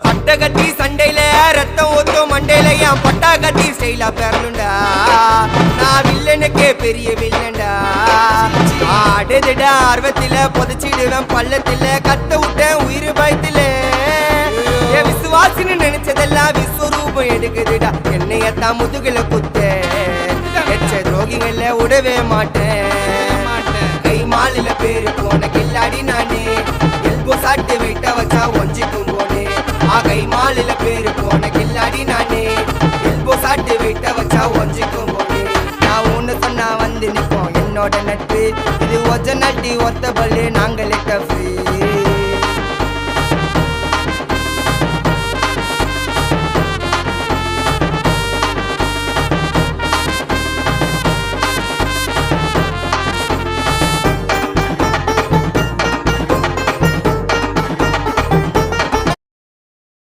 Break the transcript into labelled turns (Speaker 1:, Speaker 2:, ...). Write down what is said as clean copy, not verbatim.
Speaker 1: அட்டகத்தி சண்டையில ரத்தம் ஊத்தும் மண்டையில என் பட்டாகத்தி ஸ்டைலா பேரலுண்டா. நான் வில்லனுக்கே பெரிய வில்லன்டா. ஆடுதுடா ஆர்வத்தில புதைச்சிடுவேன் பள்ளத்தில கத்த விட்டேன் உயிர் பயத்தில. என் விசுவாசின்னு நினைச்சதெல்லாம் விஸ்வரூபம் எடுக்குதுடா. என்னையத்தான் முதுகுல குத்த எச்ச துரோகிகள விடவே மாட்டேன். கை மாலில பேரு போன கில்லாடி நானே. எல்போ சாட்டு வெயிட்ட வச்சா ஒஞ்சிக்கும் போனே. கை மாலில பேரு போன கில்லாடி நானே. எல்போ சாட்டு வெயிட்ட வச்சா ஒஞ்சிக்கும் போனே. நான் ஒண்ணு சொன்னா வந்து நிப்போம் என்னோட நட்பு. இது ஒஜ நட்டி ஒத்த பல்லு நாங்களே டஃப்.